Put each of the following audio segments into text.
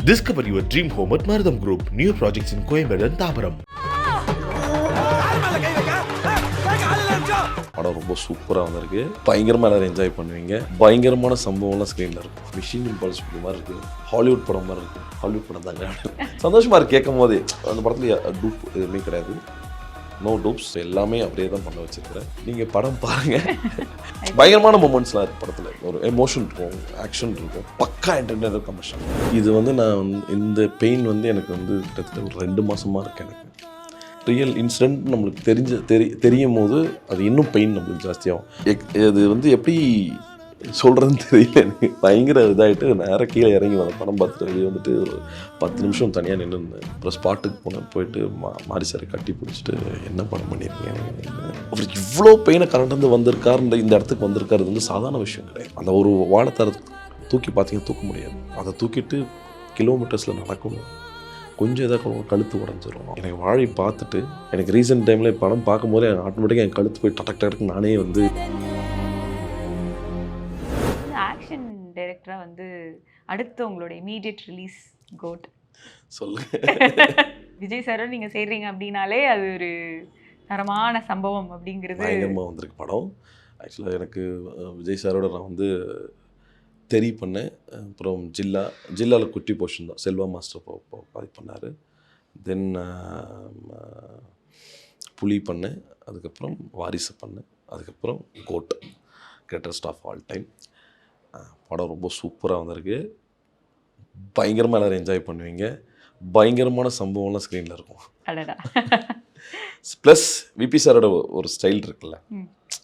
Discover your dream home at Maradam Group. New projects in Coimbatore and Tabaram. படம் ரொம்ப சூப்பராக வந்திருக்கு. பயங்கரமாக எல்லாரும் என்ஜாய் பண்ணுவீங்க. பயங்கரமான சம்பவம்லாம் ஸ்க்ரீனில் இருக்கும். மிஷின் இம்பாசிபிள் மாதிரி இருக்குது. ஹாலிவுட் படம் மாதிரி இருக்குது. ஹாலிவுட் படம் தாங்க சந்தோஷமாக இருக்குது கேட்கும் போதே. அந்த படத்தில் டூப் எதுவுமே கிடையாது. நோ டூப்ஸ், எல்லாமே அப்படியே தான் பண்ண வச்சுருக்கிறேன். நீங்கள் படம் பாருங்கள். பயங்கரமான மூமெண்ட்ஸ்லாம் இருக்குது படத்தில். ஒரு எமோஷன் இருக்கும், ஆக்ஷன் இருக்கும், பக்கா என்டர்டைனர் கமர்ஷியல். இது வந்து நான் இந்த பெயின் வந்து எனக்கு வந்து கிட்டத்தட்ட ஒரு 2 மாதமாக இருக்குது. எனக்கு ரியல் இன்சிடென்ட் நம்மளுக்கு தெரியும் போது அது இன்னும் பெயின் நம்மளுக்கு ஜாஸ்தியாகும். அது வந்து எப்படி சொல்கிறதுன்னு தெரியல. எனக்கு பயங்கர இதாகிட்டு நேராக கீழே இறங்கி வந்த படம் பார்த்துட்டு வெளியே வந்துட்டு ஒரு 10 நிமிஷம் தனியாக நின்று இருந்தேன். அப்புறம் ஸ்பாட்டுக்கு போயிட்டு மாரி சாரை கட்டி பிடிச்சிட்டு என்ன படம் பண்ணியிருக்கேன், அவருக்கு இவ்வளோ பெயினை கரண்ட் வந்திருக்காருன்ற இந்த இடத்துக்கு வந்திருக்காரு வந்து சாதாரண விஷயம் கிடையாது. அந்த ஒரு வாழைத்தார தூக்கி பார்த்தீங்கன்னா தூக்க முடியாது. அதை தூக்கிட்டு கிலோமீட்டர்ஸில் நடக்கணும். கொஞ்சம் எதாவது கழுத்து உடஞ்சிரும். எனக்கு வாழை பார்த்துட்டு எனக்கு ரீசெண்ட் டைமில் படம் பார்க்கும்போது எனக்கு ஆட்டோமேட்டிக்காக என் கழுத்து போய் டக்கு நானே வந்து ஆக்ஷன் டைரக்டராக வந்து அடுத்து உங்களோட இமீடியட் ரிலீஸ் கோட் சொல்லுங்க. விஜய் சாரோட நீங்கள் செய்கிறீங்க அப்படின்னாலே அது ஒரு தரமான சம்பவம் அப்படிங்கிறது பயங்கரமாக வந்திருக்கு படம். ஆக்சுவலாக எனக்கு விஜய் சாரோட நான் வந்து தெரி பண்ணேன். அப்புறம் ஜில்லாவில் குட்டி போர்ஷன் தான் செல்வா மாஸ்டர் பாதி பண்ணார். தென் புலி பண்ணேன். அதுக்கப்புறம் வாரிசு பண்ணேன். அதுக்கப்புறம் GOAT, greatest of all time. படம் ரொம்ப சூப்பராக வந்திருக்கு. பயங்கரமாக எல்லோரும் என்ஜாய் பண்ணுவீங்க. பயங்கரமான சம்பவம்லாம் ஸ்க்ரீனில் இருக்கும். ப்ளஸ் விபி சாரோட ஒரு ஸ்டைல் இருக்குல்ல,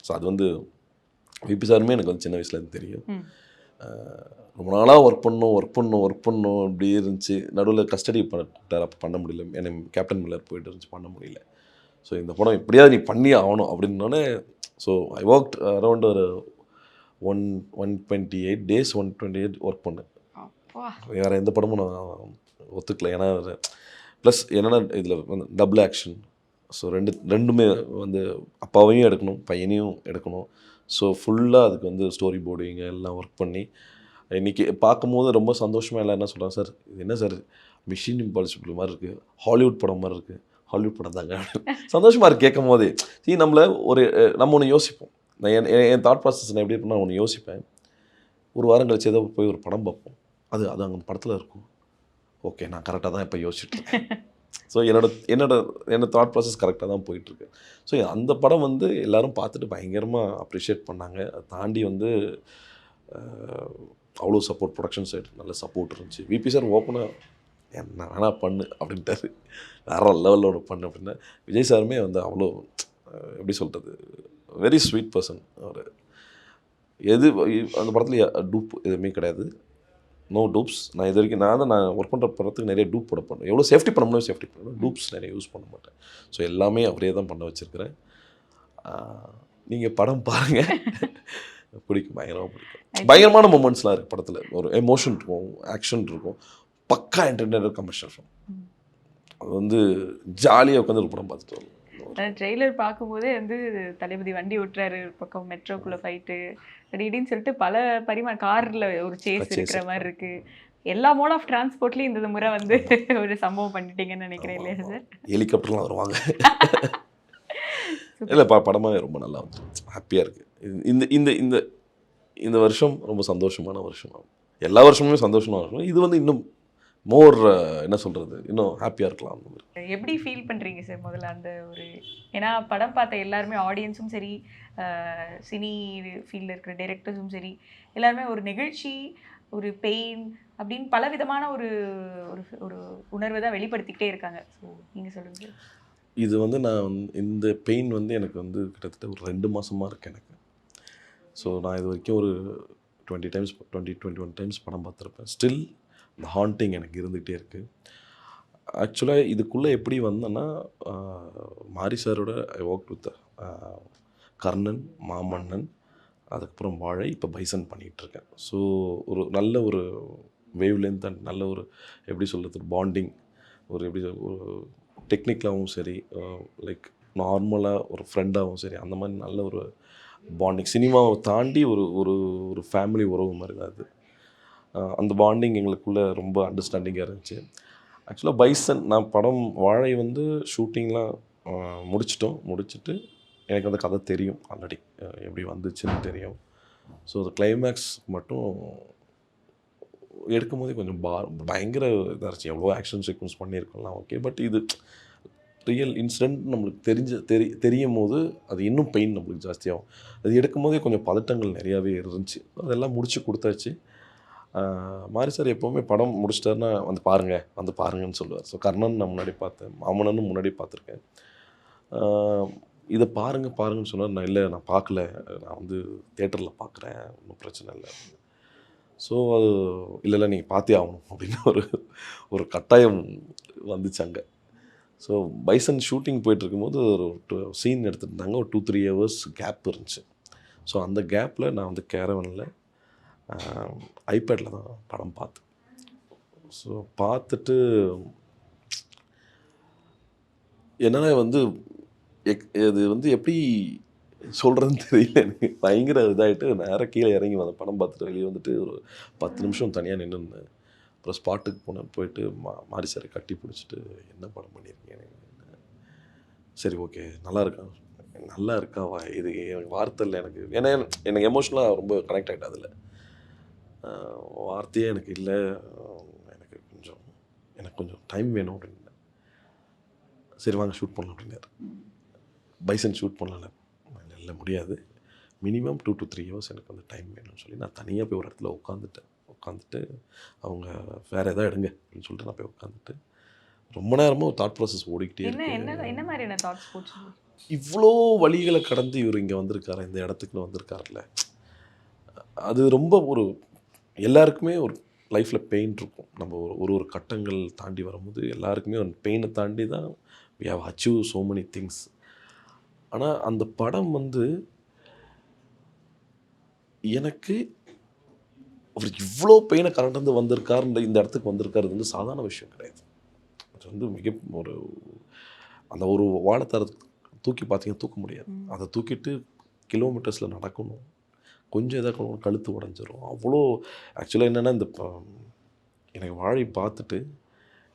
ஸோ அது வந்து விபி சாருமே எனக்கு வந்து சின்ன வயசுலேருந்து தெரியும். ரொம்ப நாளாக ஒர்க் பண்ணணும் அப்படி இருந்துச்சு. நடுவில் கஸ்டடி பண்ணிட்டார், அப்போ பண்ண முடியல. எனக்கு கேப்டன் மில்லர் போயிட்டு இருந்துச்சு, பண்ண முடியல. ஸோ இந்த படம் எப்படியாவது நீ பண்ணி ஆகணும் அப்படின்னோடனே ஸோ ஐ ஒர்க் அரௌண்ட் ஒரு 128 days 128 ஒர்க் பண்ணேன். வேறு எந்த படமும் நான் ஒத்துக்கல. ஏன்னா ப்ளஸ் என்னென்னா இதில் வந்து டபுள் ஆக்ஷன். ஸோ ரெண்டுமே வந்து அப்பாவையும் எடுக்கணும், பையனையும் எடுக்கணும். ஸோ ஃபுல்லாக அதுக்கு வந்து ஸ்டோரி போர்டிங்க எல்லாம் ஒர்க் பண்ணி இன்றைக்கி பார்க்கும்போது ரொம்ப சந்தோஷமாக எல்லாம் என்ன சொல்கிறாங்க, சார் இது என்ன சார் மிஷின் இம்பாசிபிள் மாதிரி இருக்குது, ஹாலிவுட் படம் மாதிரி இருக்குது. ஹாலிவுட் படம் தாங்க சந்தோஷமாக இருக்குது கேட்கும் போதே. நம்ம ஒன்று யோசிப்போம். நான் என் தாட் ப்ராசஸ் நான் எப்படி இருப்பேன்னா ஒன்று யோசிப்பேன். ஒரு வாரம் கழிச்சு ஏதோ போய் ஒரு படம் பார்ப்போம். அது அங்கே படத்தில் இருக்கும். ஓகே, நான் கரெக்டாக தான் இப்போ யோசிச்சுட்ருக்கேன். ஸோ என்னோட தாட் ப்ராசஸ் கரெக்டாக தான் போயிட்டுருக்கு. ஸோ அந்த படம் வந்து எல்லோரும் பார்த்துட்டு பயங்கரமாக அப்ரிஷியேட் பண்ணாங்க. அதை தாண்டி வந்து அவ்வளோ சப்போர்ட், ப்ரொடக்ஷன் சைடு நல்ல சப்போர்ட் இருந்துச்சு. விபி சார் ஓப்பனாக என்ன வேணா பண்ணு அப்படின்ட்டாரு. வேறு லெவலில் ஒன்று பண்ணு அப்படின்னா விஜய் சாருமே வந்து அவ்வளோ எப்படி சொல்கிறது, வெரி ஸ்வீட் பர்சன். அவர் அந்த படத்தில் டூப் எதுவுமே கிடையாது. No dupes. நான் இது வரைக்கும் நான் ஒர்க் பண்ணுற படத்துக்கு நிறைய டூப் போட பண்ணேன். எவ்வளோ சேஃப்டி பண்ணணும் சேஃப்டி பண்ணணும். டூப்ஸ் நிறைய யூஸ் பண்ண மாட்டேன். ஸோ எல்லாமே அப்படியே தான் பண்ண வச்சுருக்கிறேன். நீங்கள் படம் பாருங்கள், பிடிக்கும், பயங்கரமாக பிடிக்கும். பயங்கரமான மூமெண்ட்ஸ்லாம் இருக்குது படத்தில். ஒரு எமோஷன் இருக்கும், ஆக்ஷன் இருக்கும், பக்கா என்டர்டைனர் கமர்ஷியல் ஃபிலிம். அது வந்து ஜாலியாக உட்காந்து ஒரு படம் பார்த்துட்டு வரும். ட்ரெய்லர் பார்க்கும்போதே வந்து தளபதி வண்டி ஓட்டுறாரு, பக்கம் மெட்ரோக்குள்ளே ஃபைட்டு அப்படின்னு சொல்லிட்டு பல காரில் ஒரு சேஸ் இருக்கிற மாதிரி இருக்குது. எல்லா மோட் ஆஃப் டிரான்ஸ்போர்ட்லேயும் இந்த முறை வந்து ஒரு சம்பவம் பண்ணிட்டீங்கன்னு நினைக்கிறேன் இல்லையா சார்? ஹெலிகாப்டர்லாம் வருவாங்க. இல்லை படமாகவே ரொம்ப நல்லா வந்து ஹாப்பியாக இருக்குது. இந்த வருஷம் ரொம்ப சந்தோஷமான வருஷம். எல்லா வருஷமுமே சந்தோஷமான வருஷம். இது வந்து இன்னும் மோர் என்ன சொல்கிறது, இன்னும் ஹாப்பியாக இருக்கலாம். எப்படி ஃபீல் பண்ணுறீங்க சார் முதல்ல அந்த ஒரு, ஏன்னா படம் பார்த்த எல்லாருமே ஆடியன்ஸும் சரி, சினி ஃபீல்டில் இருக்கிற டைரக்டர்ஸும் சரி, எல்லாருமே ஒரு நெகிழ்ச்சி, ஒரு பெயின் அப்படின்னு பல விதமான ஒரு ஒரு உணர்வை தான் வெளிப்படுத்திக்கிட்டே இருக்காங்க. ஸோ நீங்கள் சொல்லுங்கள். இது வந்து நான் இந்த பெயின் வந்து எனக்கு வந்து கிட்டத்தட்ட ஒரு 2 மாதமாக இருக்குது எனக்கு. ஸோ நான் இது வரைக்கும் ஒரு 21 டைம்ஸ் படம் பார்த்துருப்பேன். ஸ்டில் இந்த ஹாண்டிங் எனக்கு இருந்துகிட்டே இருக்குது. ஆக்சுவலாக இதுக்குள்ளே எப்படி வந்தேன்னா, மாரி சாரோட ஐ ஒர்க் வித் கர்ணன், மாமன்னன், அதுக்கப்புறம் வாழை, இப்போ பைசன் பண்ணிகிட்ருக்கேன். ஸோ ஒரு நல்ல ஒரு வேவ் லென்த் அண்ட் நல்ல ஒரு எப்படி சொல்கிறது பாண்டிங், ஒரு எப்படி ஒரு டெக்னிக்கலாகவும் சரி, லைக் நார்மலாக ஒரு ஃப்ரெண்டாகவும் சரி, அந்த மாதிரி நல்ல ஒரு பாண்டிங். சினிமாவை தாண்டி ஒரு ஒரு ஃபேமிலி உறவு மாதிரி தான் அது. அந்த பாண்டிங் எங்களுக்குள்ளே ரொம்ப அண்டர்ஸ்டாண்டிங்காக இருந்துச்சு. ஆக்சுவலாக பைசன் நான் படம் வாழை வந்து ஷூட்டிங்லாம் முடிச்சுட்டு எனக்கு அந்த கதை தெரியும் ஆல்ரெடி, எப்படி வந்துச்சுன்னு தெரியும். ஸோ அந்த கிளைமேக்ஸ் மட்டும் எடுக்கும்போதே கொஞ்சம் பயங்கர இதாக இருந்துச்சு. எவ்வளோ ஆக்ஷன் சீக்வன்ஸ் பண்ணியிருக்கலாம், ஓகே. பட் இது ரியல் இன்சிடென்ட் நம்மளுக்கு தெரியும் போது அது இன்னும் பெயின் நம்மளுக்கு ஜாஸ்தியாகும். அது எடுக்கும் போதே கொஞ்சம் பதட்டங்கள் நிறையாவே இருந்துச்சு. அதெல்லாம் முடிச்சு கொடுத்தாச்சு. மாரி சார் எப்போவுமே படம் முடிச்சிட்டாருன்னா வந்து பாருங்கன்னு சொல்லுவார். ஸோ கர்ணன் நான் முன்னாடி பார்த்தேன், மாமன்னனும் முன்னாடி பார்த்துருக்கேன். இதை பாருங்கன்னு சொன்னார். நான் பார்க்கல, நான் வந்து தேட்டரில் பார்க்குறேன், ஒன்றும் பிரச்சனை இல்லை. ஸோ அது இல்லை நீங்கள் பார்த்தே ஆகணும் அப்படின்னு ஒரு கட்டாயம் வந்துச்சு அங்கே. ஸோ பைசன் ஷூட்டிங் போயிட்டுருக்கும்போது ஒரு சீன் எடுத்துகிட்டாங்க. ஒரு 2-3 hours கேப் இருந்துச்சு. ஸோ அந்த கேப்பில் நான் வந்து கேரவனில் ஐபேடில் தான் படம் பார்த்தேன். ஸோ பார்த்துட்டு என்னால் வந்து இது வந்து எப்படி சொல்கிறதுன்னு தெரியல. எனக்கு பயங்கர இதாகிட்டு நேராக கீழே இறங்கி வந்தேன். படம் பார்த்துட்டு வெளியே வந்துட்டு ஒரு 10 நிமிஷம் தனியாக நின்றுருந்தேன். அப்புறம் ஸ்பாட்டுக்கு போயிட்டு மாரி சாரை கட்டி பிடிச்சிட்டு என்ன படம் பண்ணியிருக்கீங்க, சரி ஓகே நல்லா இருக்காவா, இது எனக்கு வார்த்தை இல்லை எனக்கு, ஏன்னா எனக்கு எமோஷ்னலாக ரொம்ப கனெக்ட் ஆகிட்டேன். அதில் வார்த்தையே எனக்கு இல்லை, எனக்கு கொஞ்சம் டைம் வேணும் அப்படின்னு. சரி வாங்க ஷூட் பண்ணலாம் அப்படின்னாரு. பைசன் ஷூட் பண்ணலாம் இல்லை முடியாது, மினிமம் 2 to 3 hours எனக்கு வந்து டைம் வேணும்னு சொல்லி நான் தனியாக போய் ஒரு இடத்துல உட்காந்துட்டு அவங்க வேறு எதாவது எடுங்க அப்படின்னு சொல்லிட்டு நான் போய் உட்காந்துட்டு ரொம்ப நேரமாக ஒரு தாட் ப்ராசஸ் ஓடிக்கிட்டே இருக்கு. என்ன மாதிரியான தாட்ஸ் போச்சு? இவ்வளோ வழிகளை கடந்து இவர் இங்கே வந்திருக்காரு, இந்த இடத்துக்கு வந்திருக்காருல்ல, அது ரொம்ப ஒரு எல்லாருக்குமே ஒரு லைஃப்பில் பெயின் இருக்கும். நம்ம ஒரு கட்டங்கள் தாண்டி வரும்போது எல்லாருக்குமே ஒரு பெயினை தாண்டி தான் we have achieved so many things. ஆனால் அந்த படம் வந்து எனக்கு அவர் இவ்வளோ பெயினை கடந்து வந்திருக்காருன்ற இந்த இடத்துக்கு வந்திருக்காரு வந்து சாதாரண விஷயம் கிடையாது. அது வந்து ஒரு அந்த ஒரு வாழைத்தார தூக்கி பார்த்தீங்கன்னா தூக்க முடியாது. அதை தூக்கிட்டு கிலோமீட்டர்ஸில் நடக்கணும், கொஞ்சம் எதாவது கழுத்து உடஞ்சிரும். அவ்வளோ ஆக்சுவலாக என்னென்னா இந்த எனக்கு வாழை பார்த்துட்டு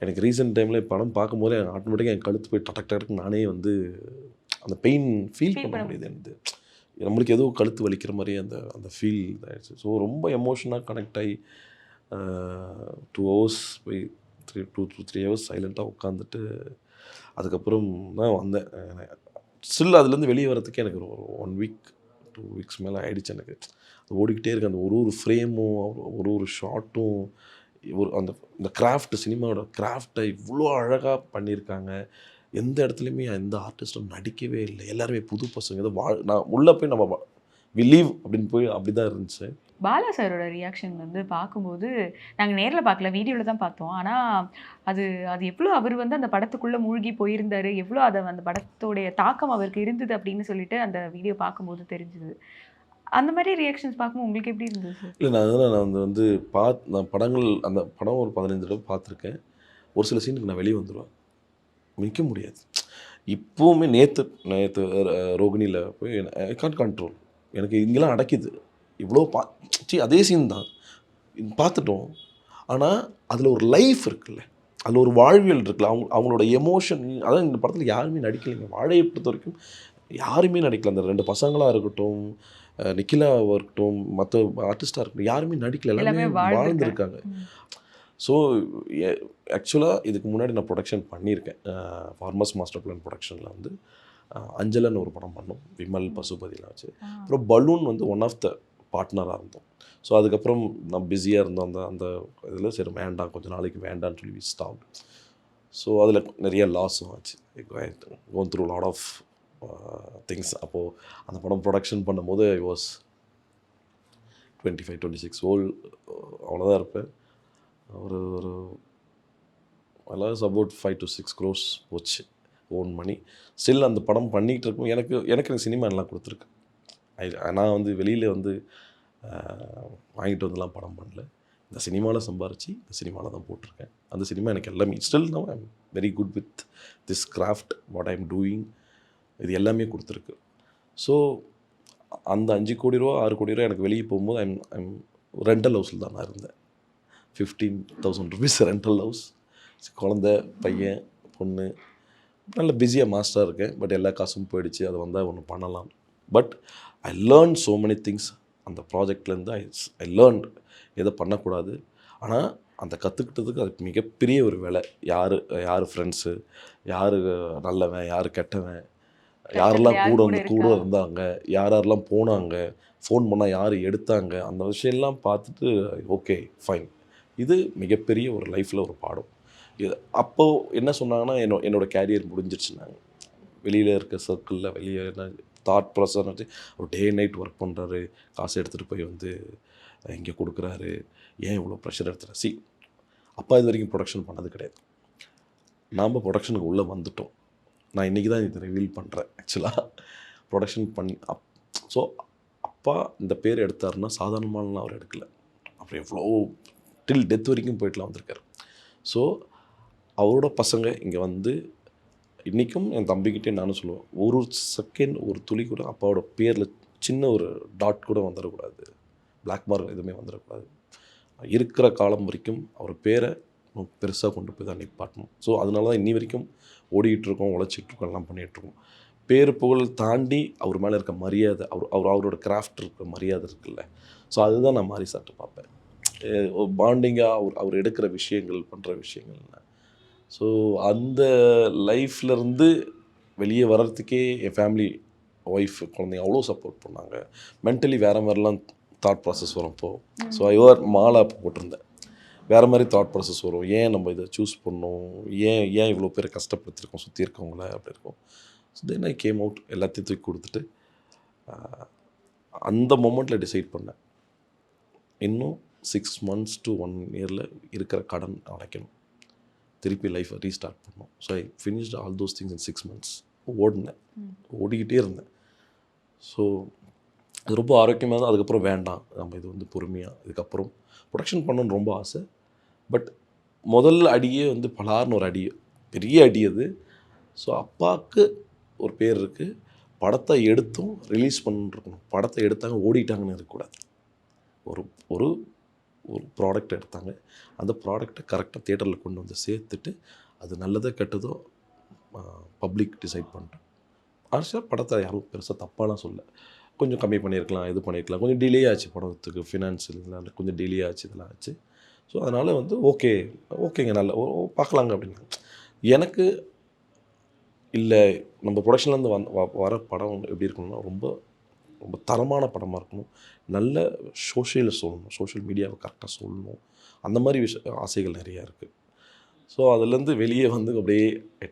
எனக்கு ரீசெண்ட் டைமில் படம் பார்க்கும்போதே ஆட்டோமேட்டிக்காக என் கழுத்து போய் டடக்கு நானே வந்து அந்த பெயின் ஃபீல் பண்ண முடியுது. எனக்கு நம்மளுக்கு ஏதோ கழுத்து வலிக்கிற மாதிரி அந்த ஃபீல் ஆகிடுச்சு. ஸோ ரொம்ப எமோஷனாக கனெக்ட் ஆகி 2 hours போய் 2 to 3 hours சைலண்ட்டாக உட்காந்துட்டு அதுக்கப்புறம் தான் வந்தேன். ஸ்டில் அதுலேருந்து வெளியே வரதுக்கே எனக்கு ஒரு 1 week 2 weeks மேலே ஆகிடுச்சு. எனக்கு அது ஓடிக்கிட்டே இருக்கு. அந்த ஒரு ஃப்ரேமும் ஒரு ஷார்ட்டும் அந்த கிராஃப்ட், சினிமாவோட கிராஃப்டை இவ்வளோ அழகாக பண்ணியிருக்காங்க. எந்த இடத்துலையுமே எந்த ஆர்டிஸ்ட்டும் நடிக்கவே இல்லை, எல்லாருமே புது பசங்க. ஏதோ நான் உள்ளே போய் நம்ம விலீவ் அப்படின்னு போய் அப்படி தான் இருந்துச்சு. பாலா சாரோட ரியாக்ஷன் வந்து பார்க்கும்போது நாங்கள் நேரில் பார்க்கல, வீடியோவில் தான் பார்த்தோம். ஆனால் அது எவ்வளோ அவர் வந்து அந்த படத்துக்குள்ளே மூழ்கி போயிருந்தார், எவ்வளோ அந்த படத்தோடைய தாக்கம் அவருக்கு இருந்தது அப்படின்னு சொல்லிட்டு அந்த வீடியோ பார்க்கும்போது தெரிஞ்சுது. அந்த மாதிரி ரியாக்ஷன்ஸ் பார்க்கும்போது உங்களுக்கு எப்படி இருந்தது? இல்லை நான் வந்து நான் படங்கள் அந்த படம் ஒரு 15 தடவை பார்த்துருக்கேன். ஒரு சில சீனுக்கு நான் வெளியே வந்துடுவேன், நிற்க முடியாது. இப்போவுமே நேற்று ரோகிணியில் போய் ஐ கான்ட் கண்ட்ரோல், எனக்கு இங்கெல்லாம் அடக்கிது. இவ்வளோ அதே சீன் தான் பார்த்துட்டோம். ஆனால் அதில் ஒரு லைஃப் இருக்குல்ல, அதில் ஒரு வாழ்வியல் இருக்குல்ல, அவங்களோட எமோஷன். அதான் இந்த படத்தில் யாருமே நடிக்கலைங்க. வாழையை பொறுத்த வரைக்கும் யாருமே நடிக்கல. அந்த 2 பசங்களாக இருக்கட்டும், நிக்கிலாவாக இருக்கட்டும், மற்ற ஆர்டிஸ்டாக இருக்கட்டும், யாருமே நடிக்கல, எல்லாமே வாழ்ந்துருக்காங்க. ஸோ ஆக்சுவலாக இதுக்கு முன்னாடி நான் ப்ரொடக்ஷன் பண்ணியிருக்கேன். ஃபார்மர்ஸ் மாஸ்டர் பிளான் ப்ரொடக்ஷனில் வந்து அஞ்சலன்னு ஒரு படம் பண்ணோம், விமல் பசுபதிலாம் வச்சு. அப்புறம் பலூன் வந்து ஒன் ஆஃப் த பார்ட்னராக இருந்தோம். ஸோ அதுக்கப்புறம் நான் பிஸியாக இருந்தோம் அந்த இதில். சரி வேண்டாம், கொஞ்சம் நாளைக்கு வேண்டான்னு சொல்லி ஸ்டாப். ஸோ அதில் நிறைய லாஸும் ஆச்சு, gone through lot of things. அப்போது அந்த படம் ப்ரொடக்ஷன் பண்ணும்போது ஐ வாஸ் 25-26 ஓல்டு, அவ்வளோதான் இருப்பேன். ஒரு அலாஸ் அபவுட் 5 to 6 crores போச்சு ஓன் மணி. ஸ்டில் அந்த படம் பண்ணிகிட்டு இருக்கும். எனக்கு சினிமா எல்லாம் கொடுத்துருக்கு. நான் வந்து வெளியில் வந்து வாங்கிட்டு வந்துலாம் படம் பண்ணல. இந்த சினிமாவில் சம்பாரித்து இந்த சினிமாவில் தான் போட்டிருக்கேன். அந்த சினிமா எனக்கு எல்லாமே ஸ்டில் நான் I am very good with this craft, what I am doing, இது எல்லாமே கொடுத்துருக்கு. ஸோ அந்த 5 கோடி ரூபா 6 கோடி ரூபா எனக்கு வெளியே போகும்போது ஐம் ரெண்டல் ஹவுஸில் தான் நான் இருந்தேன். 15,000 rupees ரெண்டல் ஹவுஸ், குழந்த பையன் பொண்ணு, நல்ல பிஸியாக மாஸ்டராக இருக்கேன். பட் எல்லா காசும் போயிடுச்சு. அது வந்தால் ஒன்று பண்ணலாம். But I learn so many things அந்த ப்ராஜெக்ட்லேருந்து. ஐ லேர்ன்ட் எதை பண்ணக்கூடாது. ஆனால் அந்த கற்றுக்கிட்டதுக்கு அதுக்கு மிகப்பெரிய ஒரு வேலை. யார் ஃப்ரெண்ட்ஸு, யார் நல்லவன், யார் கெட்டவன், யாரெல்லாம் கூட இருந்தாங்க, யாரெல்லாம் போனாங்க, ஃபோன் பண்ணால் யார் எடுத்தாங்க, அந்த விஷயம்லாம் பார்த்துட்டு ஓகே ஃபைன், இது மிகப்பெரிய ஒரு லைஃப்பில் ஒரு பாடம். இது அப்போது என்ன சொன்னாங்கன்னா, என்னோடய கேரியர் முடிஞ்சிருச்சுனாங்க. வெளியில் இருக்க சர்க்கிளில் வெளியே என்ன தாட் ப்ராசஸ் வச்சு அவர் டே நைட் ஒர்க் பண்ணுறாரு, காசு எடுத்துகிட்டு போய் வந்து இங்கே கொடுக்குறாரு, ஏன் இவ்வளோ ப்ரெஷர் எடுத்துகிற. அப்பா இது வரைக்கும் ப்ரொடக்ஷன் பண்ணது கிடையாது. நாம் ப்ரொடக்ஷனுக்கு உள்ளே வந்துட்டோம். நான் இன்றைக்கி தான் இதை ரிவீல் பண்ணுறேன். ஆக்சுவலாக ப்ரொடக்ஷன் பண்ணி ஸோ அப்பா இந்த பேர் எடுத்தாருன்னா சாதாரணமானலாம் அவர் எடுக்கலை. அப்புறம் எவ்வளோ டில் டெத் வரைக்கும் போயிட்டுலாம் வந்திருக்காரு. ஸோ அவரோட பசங்க இங்கே வந்து இன்றைக்கும் என் தம்பிக்கிட்டே நானும் சொல்லுவேன், ஒரு செகண்ட் ஒரு துளி கூட அப்பாவோட பேரில் சின்ன ஒரு டாட் கூட வந்துடக்கூடாது, பிளாக் மார்க் எதுவுமே வந்துடக்கூடாது. இருக்கிற காலம் வரைக்கும் அவர் பேரை பெருசாக கொண்டு போய் தான் நிப்பாட்டணும். ஸோ அதனால தான் இன்னி வரைக்கும் ஓடிக்கிட்டுருக்கோம், உழைச்சிட்ருக்கோம், எல்லாம் பண்ணிகிட்ருக்கோம். பேர் புகழ் தாண்டி அவர் மேலே இருக்க மரியாதை, அவரோட கிராஃப்ட் இருக்க மரியாதை இருக்குல்ல. ஸோ அதுதான் நான் மாரி சார்ட்டு பார்ப்பேன். பாண்டிங்காக அவர் எடுக்கிற விஷயங்கள், பண்ணுற விஷயங்கள். ஸோ அந்த லைஃப்லேருந்து வெளியே வர்றதுக்கே என் ஃபேமிலி, ஒய்ஃப், குழந்தைங்க அவ்வளோ சப்போர்ட் பண்ணாங்க. மென்டலி வேறு மாதிரிலாம் தாட் ப்ராசஸ் வரும் இப்போது. ஸோ ஐவர் மாலை போட்டிருந்தேன், வேறு மாதிரி தாட் ப்ராசஸ் வரும். ஏன் நம்ம இதை சூஸ் பண்ணோம், ஏன் இவ்வளோ பேரை கஷ்டப்படுத்திருக்கோம் சுற்றி இருக்கவங்கள, அப்படி இருக்கும். So then I came out, எல்லாத்தையும் தூக்கி கொடுத்துட்டு அந்த மொமெண்ட்டில் டிசைட் பண்ணேன், இன்னும் 6 months to 1 year இருக்கிற கடன் அடைக்கணும், திருப்பி லைஃப்பை ரீஸ்டார்ட் பண்ணணும். So I finished all those things in 6 months. ஓடிக்கிட்டே இருந்தேன். ஸோ அது ரொம்ப ஆரோக்கியமாக தான். அதுக்கப்புறம் வேண்டாம், நம்ம இது வந்து பொறுமையாக இதுக்கப்புறம் ப்ரொடக்ஷன் பண்ணணுன்னு ரொம்ப ஆசை. பட் முதல் அடியே வந்து பலார்னு ஒரு அடி, பெரிய அடி அது. ஸோ அப்பாவுக்கு ஒரு பேர் இருக்குது, படத்தை எடுத்தும் ரிலீஸ் பண்ணிருக்கணும். படத்தை எடுத்தாங்க ஓடிட்டாங்கன்னு இருக்கக்கூடாது. ஒரு ஒரு ப்ராடக்ட் எடுத்தாங்க, அந்த ப்ராடக்டை கரெக்டாக தியேட்டரில் கொண்டு வந்து சேர்த்துட்டு அது நல்லதோ கெட்டதோ பப்ளிக் டிசைட் பண்ணிட்டோம். ஆக்சுவலாக படத்தை யாரும் பெருசாக தப்பாலாம் சொல்ல, கொஞ்சம் கம்மி பண்ணியிருக்கலாம், இது பண்ணியிருக்கலாம், கொஞ்சம் டிலே ஆச்சு படத்துக்கு, ஃபினான்ஷியல் கொஞ்சம் டிலே ஆச்சு, இதெல்லாம் ஆச்சு. ஸோ அதனால் வந்து ஓகேங்க நல்ல பார்க்கலாங்க அப்படின்னு. எனக்கு இல்லை, நம்ம ப்ரொடக்ஷன்லேருந்து வர படம் எப்படி இருக்கணும்னா ரொம்ப ரொம்ப தரமான படமாக இருக்கணும், நல்ல சோஷியலில் சொல்லணும், சோஷியல் மீடியாவை கரெக்டாக சொல்லணும், அந்த மாதிரி ஆசைகள் நிறையா இருக்குது. ஸோ அதுலேருந்து வெளியே வந்து அப்படியே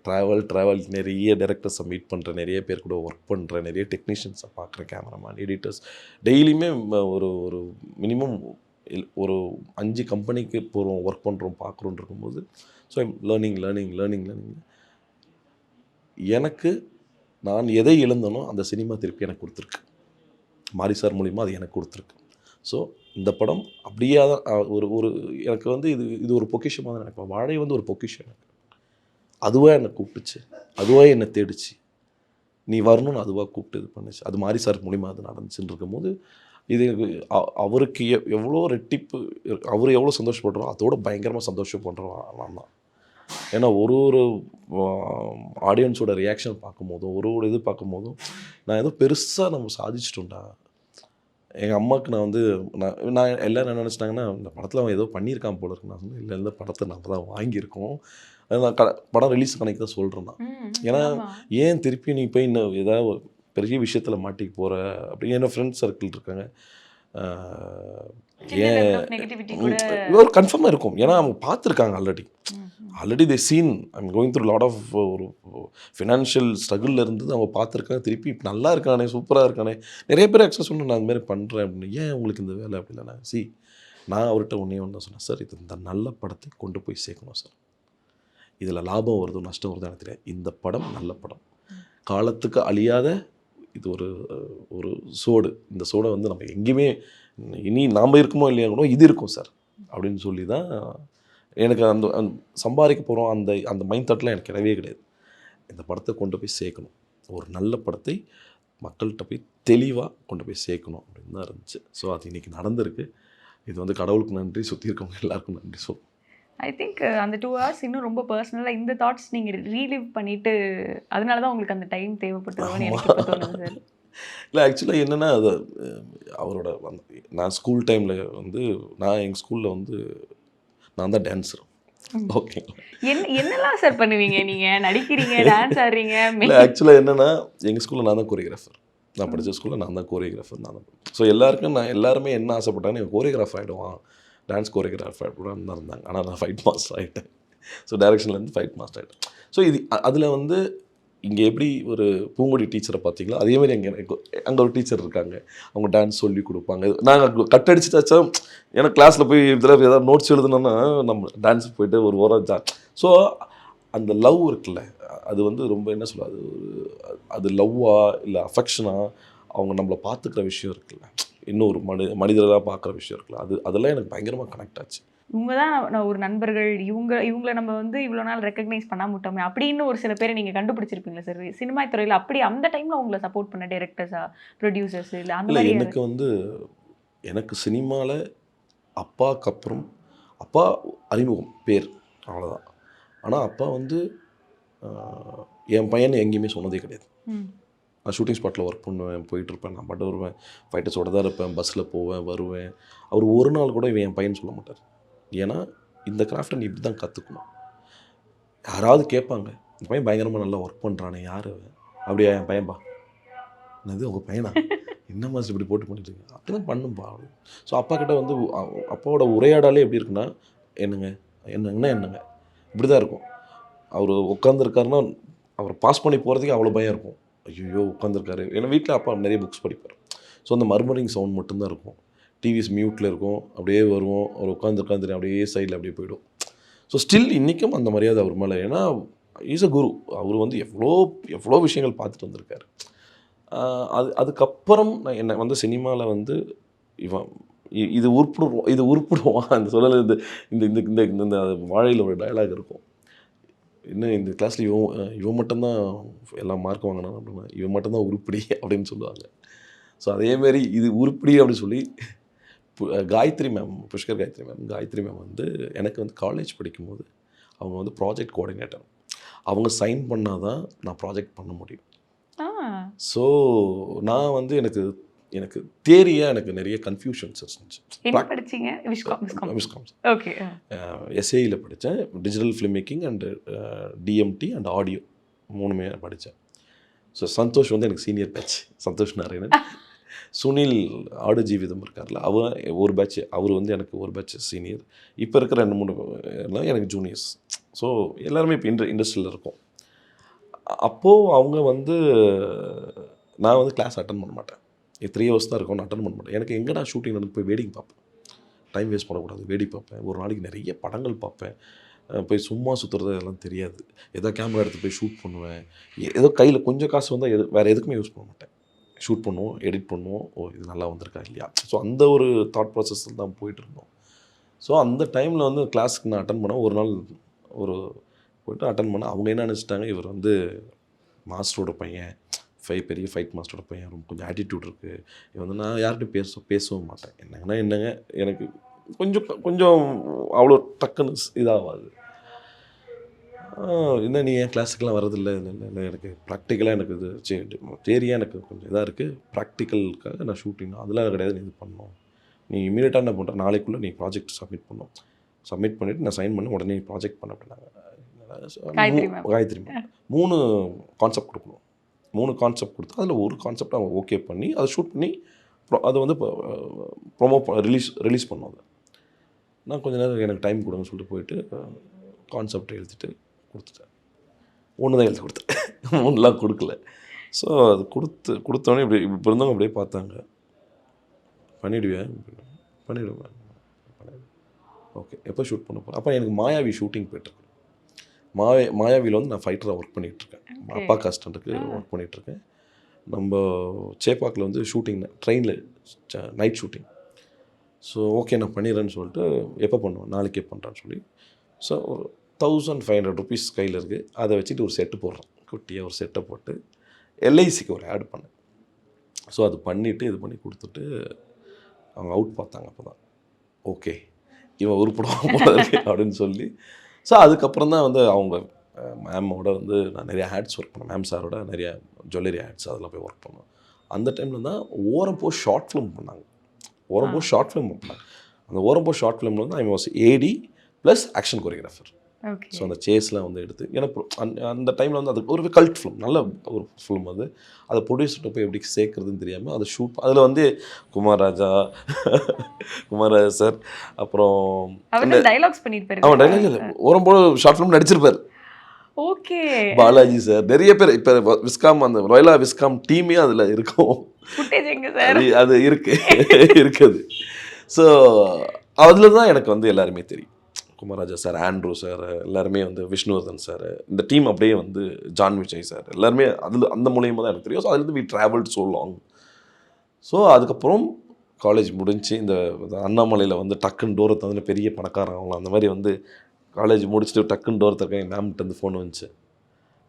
ட்ராவல் நிறைய டைரக்டர்ஸை மீட் பண்ணுறேன், நிறைய பேர் கூட ஒர்க் பண்ணுறேன், நிறைய டெக்னீஷியன்ஸை பார்க்குறேன், கேமராமேன், எடிட்டர்ஸ். டெய்லியுமே ஒரு மினிமம் ஒரு 5 கம்பெனிக்கு போகிறோம், ஒர்க் பண்ணுறோம், பார்க்குறோன்னு இருக்கும்போது ஸோ ஐம் லேர்னிங். எனக்கு நான் எதை இழந்தனோ அந்த சினிமா திருப்பி எனக்கு கொடுத்துருக்கு, மாரி சார் மூலிமா அது எனக்கு கொடுத்துருக்கு. ஸோ இந்த படம் அப்படியே தான் ஒரு எனக்கு வந்து இது ஒரு பொக்கிஷமாக தான் நினைப்பேன். வாழை வந்து ஒரு பொக்கிஷம் எனக்கு. அதுவாக என்னை கூப்பிட்டுச்சு, அதுவாக என்னை தேடிச்சு, நீ வரணும்னு அதுவாக கூப்பிட்டு இது பண்ணுச்சு. அது மாரி சார் மூலிமா அது நடந்துச்சுன்னு இருக்கும்போது இது அவருக்கு எவ்வளோ ரெட்டிப்பு, அவர் எவ்வளோ சந்தோஷப்படுறோம் அதோட பயங்கரமாக சந்தோஷப்படுறோம் நான் தான். ஏன்னா ஒரு ஆடியன்ஸோட ரியாக்ஷன் பார்க்கும்போதும், ஒரு இது பார்க்கும்போதும் நான் ஏதோ பெருசாக நம்ம சாதிச்சிட்டோம்டா. எங்கள் அம்மாவுக்கு நான் வந்து நான் எல்லோரும் என்ன நினச்சிட்டாங்கன்னா, இந்த படத்தில் அவன் ஏதோ பண்ணியிருக்கான் போல இருக்கு. நான் சொன்னேன், இல்லை இந்த படத்தை நம்ம தான் வாங்கியிருக்கோம், அது நான் படம் ரிலீஸ் கணக்கு தான் சொல்கிறேன் நான். ஏன்னா ஏன் திருப்பி நீ போய் இன்னும் ஏதாவது பெரிய விஷயத்தில் மாட்டிக்கு போகிற அப்படின்னு என்னோடய ஃப்ரெண்ட்ஸ் சர்க்கிள் இருக்காங்க. ஏன் ஒரு கன்ஃபார்மாக இருக்கும், ஏன்னா அவங்க பார்த்துருக்காங்க already they seen I'm going through lot of ஒரு ஃபினான்ஷியல் ஸ்ட்ரகிளில் இருந்தது அவங்க பார்த்துருக்காங்க. திருப்பி நல்லா இருக்கானே, சூப்பராக இருக்கானே, நிறைய பேர் ஆக்சுவலாக சொன்னேன் நான் அதுமாதிரி பண்ணுறேன் அப்படின்னு. ஏன் உங்களுக்கு இந்த வேலை அப்படி இல்லைண்ணா? நான் அவர்கிட்ட ஒன்றே தான் சொன்னேன், சார் இது இந்த நல்ல படத்தை கொண்டு போய் சேர்க்கணும் சார், இதில் லாபம் வருதோ நஷ்டம் வருதோ எனக்கு தெரியாது, இந்த படம் நல்ல படம், காலத்துக்கு அழியாத இது ஒரு சோடு, இந்த சோடை வந்து நம்ம எங்கேயுமே இனி நாம் இருக்குமோ இல்லையா கூட இது இருக்கும் சார் அப்படின்னு சொல்லி தான் எனக்கு அந்த சம்பாதிக்க போகிறோம் அந்த மைண்ட் தாட்லாம் எனக்கு கிடையவே கிடையாது. இந்த படத்தை கொண்டு போய் சேர்க்கணும், ஒரு நல்ல படத்தை மக்கள்கிட்ட போய் தெளிவாக கொண்டு போய் சேர்க்கணும் அப்படின்னு தான் இருந்துச்சு. ஸோ அது இன்றைக்கி நடந்திருக்கு. இது வந்து கடவுளுக்கு நன்றி, சுற்றி இருக்கவங்க எல்லாருக்கும் நன்றி சொல்லுவோம். ஐ திங்க் அந்த 2 ஹவர்ஸ் இன்னும் ரொம்ப பர்சனலாக இந்த தாட்ஸ் நீங்கள் ரீலிவ் பண்ணிட்டு அதனால தான் உங்களுக்கு அந்த டைம் தேவைப்பட்டதுன்னு எனக்கு இப்போ தோணுது சார். இல்லை ஆக்சுவலாக என்னென்னா அது அவரோட நான் ஸ்கூல் டைமில் வந்து நான் எங்கள் ஸ்கூலில் வந்து நான் தான் டான்ஸர். ஓகேங்களா? என்னெல்லாம் சார் பண்ணுவீங்க நீங்கள்? நடிக்கிறீங்க, டான்ஸ் ஆடுறீங்க. இல்லை ஆக்சுவலாக என்னென்னா எங்கள் ஸ்கூலில் நான் தான் கோரியோகிராஃபர். நான் படித்த ஸ்கூலில் நான் தான் கோரியோகிராஃபர். நான் தான். ஸோ எல்லாருமே என்ன ஆசைப்பட்டாங்க, எங்கள் கோரியோகிராஃப் ஆகிடுவான், டான்ஸ் கோரியோகிராஃபர் அப்படின்னு தான் இருந்தாங்க. ஆனால் நான் ஃபைட் மாஸ்டர் ஆகிட்டேன். ஸோ டைரக்ஷன்லேருந்து ஃபைட் மாஸ்டர் ஆகிட்டேன். ஸோ இது அதில் வந்து இங்கே எப்படி ஒரு பூங்கொடி டீச்சரை பார்த்தீங்களா, அதேமாதிரி அங்கே ஒரு டீச்சர் இருக்காங்க. அவங்க டான்ஸ் சொல்லி கொடுப்பாங்க. நாங்கள் கட் அடிச்சுட்டாச்சா, ஏன்னா கிளாஸில் போய் இதில் ஏதாவது நோட்ஸ் எழுதுனோன்னா நம்ம டான்ஸ் போய்ட்டு ஒரு ஓரம் ஸோ அந்த லவ் இருக்குல்ல, அது வந்து ரொம்ப என்ன சொல்ல, அது லவ்வா இல்லை அஃபெக்ஷனா, அவங்க நம்மளை பார்த்துக்கிற விஷயம் இருக்குல்ல, இன்னும் ஒரு மனிதராக பார்க்குற விஷயம் இருக்குல்ல, அதெல்லாம் எனக்கு பயங்கரமாக கனெக்ட் ஆச்சு. இவங்க தான் நான் ஒரு நண்பர்கள், இவங்களை நம்ம வந்து இவ்வளோ நாள் ரெக்கக்னைஸ் பண்ணாம விட்டோமே அப்படின்னு ஒரு சில பேரை நீங்கள் கண்டுபிடிச்சிருப்பீங்களா சார் சினிமா துறையில்? அப்படி அந்த டைமில் உங்களை சப்போர்ட் பண்ண டைரக்டர்ஸா, ப்ரொடியூசர்ஸ் இல்லை அந்த மாதிரி? எனக்கு வந்து எனக்கு சினிமாவில் அப்பாவுக்கு அப்புறம் அப்பா அறிமுகம் பேர் அவ்வளோதான். ஆனால் அப்பா வந்து என் பையனை எங்கேயுமே சொன்னதே கிடையாது. நான் ஷூட்டிங் ஸ்பாட்டில் ஒர்க் பண்ணுவேன், போயிட்டுருப்பேன், நான் பாட்டு வருவேன், ஃபைட்டர்ஸோட தான் இருப்பேன், பஸ்ஸில் போவேன் வருவேன். அவர் ஒரு நாள் கூட இவன் என் பையன் சொல்ல மாட்டார். ஏன்னா இந்த கிராஃப்டை நீ இப்படி தான் கற்றுக்கணும். யாராவது கேட்பாங்க, இந்த பையன் பயங்கரமாக நல்லா ஒர்க் பண்ணுறானே, யார் அப்படியா என் பையன்பா? என்னது உங்கள் பையனா? என்ன மாதம் இப்படி போட்டு பண்ணிட்டுருக்கீங்க? அப்படி தான் பண்ணும்பா. ஸோ அப்பா கிட்ட வந்து அப்பாவோட உரையாடாலே எப்படி இருக்குன்னா, என்னங்க இப்படி தான் இருக்கும். அவர் உட்காந்துருக்காருன்னா அவரை பாஸ் பண்ணி போகிறதுக்கு அவ்வளோ பயம் இருக்கும். ஐயோ உட்காந்துருக்காரு. ஏன்னா வீட்டில் அப்பா நிறைய புக்ஸ் படிப்பார். ஸோ அந்த மர்மரிங் சவுண்ட் மட்டும்தான் இருக்கும். டிவிஸ் மியூட்டில் இருக்கும், அப்படியே வருவோம், அவர் உட்காந்துருக்காந்து அப்படியே சைடில் அப்படியே போய்டும். ஸோ ஸ்டில் இன்றைக்கும் அந்த மரியாதை அவர் மேலே. ஏன்னா இஸ் அ குரு. அவர் வந்து எவ்வளோ விஷயங்கள் பார்த்துட்டு வந்திருக்காரு. அதுக்கப்புறம் நான் என்னை வந்து சினிமாவில் வந்து இது உருப்பிடுவான் அந்த சொல்லலை. இந்த இந்த இந்த இந்த வாழையில் ஒரு டயலாக் இருக்கும். இன்னும் இந்த கிளாஸில் இவன் மட்டும்தான் எல்லாம் மார்க் வாங்கினான் அப்படின்னா, இவன் மட்டும்தான் உருப்படி அப்படின்னு சொல்லுவாங்க. ஸோ அதேமாரி இது உருப்படி அப்படின்னு சொல்லி காயத்ரி மேம், புஷ்கர் காயத்ரி மேம் வந்து எனக்கு வந்து காலேஜ் படிக்கும்போது அவங்க வந்து ப்ராஜெக்ட் கோஆர்டினேட்டர். அவங்க சைன் பண்ணால் தான் நான் ப்ராஜெக்ட் பண்ண முடியும். ஸோ நான் வந்து எனக்கு தியரியாக எனக்கு நிறைய கன்ஃபியூஷன்ஸ் இருந்துச்சு. விஸ்காம் எஸ்ஏயில் படித்தேன். Digital film making and DMT and audio 3மே படித்தேன். ஸோ சந்தோஷ் வந்து எனக்கு சீனியர் பேட்ச். சந்தோஷ் நாராயணன். சுனில் ஆடு ஜீவிதம் இருக்கார்ல, அவர் ஒரு பேட்ச், அவர் வந்து எனக்கு ஒரு பேட்ச் சீனியர். இப்போ இருக்கிற 2-3 எனக்கு ஜூனியர்ஸ். ஸோ எல்லாருமே இப்போ இண்டஸ்ட்ரியில் இருக்கோம். அப்போது அவங்க வந்து நான் வந்து கிளாஸ் அட்டன் பண்ண மாட்டேன். 3 hours தான் இருக்கும், நான் அட்டன் பண்ண மாட்டேன். எனக்கு எங்கடா ஷூட்டிங் நடந்து போய் வேடிக்கை பார்ப்பேன். டைம் வேஸ்ட் பண்ணக்கூடாது, வேடிக்கை பார்ப்பேன். ஒரு நாளைக்கு நிறைய படங்கள் பார்ப்பேன். போய் சும்மா சுற்றுறது அதெல்லாம் தெரியாது. ஏதோ கேமரா எடுத்து போய் ஷூட் பண்ணுவேன். ஏதோ கையில் கொஞ்சம் காசு வந்தால் வேறு எதுக்குமே யூஸ் பண்ண மாட்டேன். ஷூட் பண்ணுவோம், எடிட் பண்ணுவோம், இது நல்லா வந்திருக்கா இல்லையா. ஸோ அந்த ஒரு தாட் ப்ராசஸில் தான் போயிட்டு இருந்தோம். ஸோ அந்த டைமில் வந்து கிளாஸுக்கு நான் அட்டன் பண்ணேன். ஒரு நாள் போய்ட்டு அட்டன் பண்ணேன். அவங்க என்ன நினச்சிட்டாங்க, இவர் வந்து மாஸ்டரோட பையன், பெரிய ஃபைட் மாஸ்டரோட பையன், ரொம்ப கொஞ்சம் ஆட்டிடியூட் இருக்குது. இவன் வந்து நான் யார்கிட்டையும் பேசவும் மாட்டேன். என்னங்க எனக்கு கொஞ்சம் அவ்வளோ டக்குன்னு இதாகாது. என்ன நீ ஏன் கிளாஸுக்கெலாம் வரதில்லை? இல்லை எனக்கு ப்ராக்டிக்கலாக எனக்கு இது தேரியாக எனக்கு கொஞ்சம் இதாக இருக்குது. ப்ராக்டிக்கலுக்காக நான் ஷூட்டிங் அதெல்லாம் கிடையாது. நீ இது பண்ணணும், நீ இமீடியட்டாக என்ன பண்ணுற, நாளைக்குள்ளே நீ ப்ராஜெக்ட் சப்மிட் பண்ணணும். சப்மிட் பண்ணிவிட்டு நான் சைன் பண்ணி உடனே ப்ராஜெக்ட் பண்ண அப்படின்னாங்க. காயத்ரி மேம் 3 கான்செப்ட் கொடுக்கணும். 3 கான்செப்ட் கொடுத்து அதில் ஒரு கான்செப்ட் அவங்க ஓகே பண்ணி அதை ஷூட் பண்ணி அதை வந்து ரிலீஸ் பண்ணோம். அதை நான் கொஞ்சம் நேரம் எனக்கு டைம் கொடுங்கன்னு சொல்லிட்டு போயிட்டு கான்செப்ட் எழுதிட்டு கொடுத்துட்டேன். 1 தான் எழுதி கொடுத்தேன், 3லாம் கொடுக்கல. ஸோ அது கொடுத்தோடனே இப்படி இருந்தவங்க அப்படியே பார்த்தாங்க. பண்ணிவிடுவேன். ஓகே, எப்போ ஷூட் பண்ண போகிறேன்? அப்போ எனக்கு மாயாவி ஷூட்டிங் போய்ட்டுருக்கு. மாயாவியில் வந்து நான் ஃபைட்டராக ஒர்க் பண்ணிகிட்ருக்கேன். அப்பா அசிஸ்டண்ட்டுக்கு ஒர்க் பண்ணிகிட்ருக்கேன். நம்ம சேப்பாக்கில் வந்து ஷூட்டிங் ட்ரெயினில் நைட் ஷூட்டிங். ஸோ ஓகே நான் பண்ணிடுறேன்னு சொல்லிட்டு, எப்போ பண்ணுவேன், நாளைக்கே பண்ணுறேன்னு சொல்லி. ஸோ ஒரு 1500 rupees கையில் இருக்குது. அதை வச்சுட்டு ஒரு செட்டு போடுறேன். குட்டியாக ஒரு செட்டை போட்டு எல்ஐசிக்கு ஒரு ஆட் பண்ணேன். ஸோ அது பண்ணிவிட்டு இது பண்ணி கொடுத்துட்டு அவங்க அவுட் பார்த்தாங்க. அப்போ தான் ஓகே இவன் உருப்படுவான் போல இருக்கு அப்படின்னு சொல்லி. ஸோ அதுக்கப்புறம் தான் வந்து அவங்க மேமோட வந்து நான் நிறைய ஆட்ஸ் ஒர்க் பண்ணேன். மேம் சாரோட நிறைய ஜுவல்லரி ஆட்ஸ் அதெல்லாம் போய் ஒர்க் பண்ணோம். அந்த டைமில் தான் ஓரம்போ ஷார்ட் ஃபிலிம் பண்ணாங்க. ஓரம்போ ஷார்ட் ஃபிலிம் பண்ணாங்க. அந்த ஓரம்போ ஷார்ட் ஃபிலிமில் வந்து I was AD plus action choreographer. So அந்த சேஸ்லாம் வந்து எடுத்து ஏன்னா அந்த டைமில் வந்து அது ஒரு கல்ட் ஃபிலிம், நல்ல ஒரு ஃபிலிம் அது. அதை ப்ரொடியூசர்கிட்ட போய் எப்படி சேர்க்குறதுன்னு தெரியாமல் அதை ஷூட், அதில் வந்து குமாரராஜா சார், அப்புறம் டைலாக்ஸ் பண்ணியிருப்பாரு. அவன் டைலாக் இல்லை, ஓரம்போ ஷார்ட் ஃபிலிம் நடிச்சிருப்பார். ஓகே, பாலாஜி சார், நிறைய பேர். இப்போ விஸ்காம் அந்த ராயலா விஸ்காம் டீமே அதில் இருக்கும். அது இருக்குது. ஸோ அதில் தான் எனக்கு வந்து எல்லாருமே தெரியும். குமாரராஜா சார், ஆண்ட்ரூ சார், எல்லாருமே வந்து விஷ்ணுவர்தன் சார், இந்த டீம் அப்படியே வந்து ஜான் விஜய் சார், எல்லாருமே அதில் அந்த மூலியமாக தான் எனக்கு தெரியும். ஸோ அதுலேருந்து we travelled so long. So அதுக்கப்புறம் காலேஜ் முடிஞ்சு இந்த அண்ணாமலையில் வந்து டக்குன்னு டோரை வந்து பெரிய பணக்காரன் ஆகலாம் அந்த மாதிரி வந்து காலேஜ் முடிச்சுட்டு டக்குன்னு டோர் திறக்க என் மேம்கிட்ட வந்து ஃபோன் வந்துச்சு.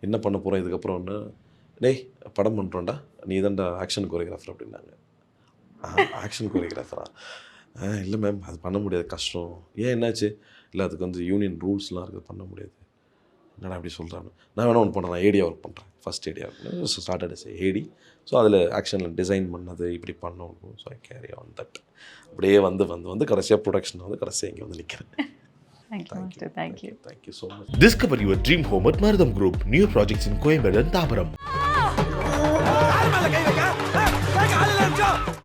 என்ன பண்ண போகிறோம் இதுக்கப்புறம்னு. டேய் படம் பண்ணுறோண்டா, நீ தான்டா ஆக்ஷன் கொரியோகிராஃபர் அப்படின்னாங்க. ஆக்ஷன் கொரியோகிராஃபரா? இல்லை மேம் அது பண்ண முடியாது, கஷ்டம். ஏன் என்னாச்சு? இல்லை அதுக்கு வந்து யூனியன் ரூல்ஸ்லாம் இருக்குது, பண்ண முடியாது. என்னடா அப்படி சொல்கிறாங்க. நான் வேணா ஒன்று பண்ணுறேன், நான் ஏடியா ஒர்க் பண்ணுறேன், ஃபஸ்ட் ஏடியா ஸ்டார்டட் எஸ் ஏடி. ஸோ அதில் ஆக்ஷனில் டிசைன் பண்ணது இப்படி பண்ணணும். So I carry on that. அப்படியே வந்து கடைசியாக ப்ரொடக்ஷன் வந்து கடைசியாக இங்கே வந்து நிற்கிறேன். Thank you. Thank you so much. Discover your dream home at Maradam Group. New projects in Coimbatore and Tabaram.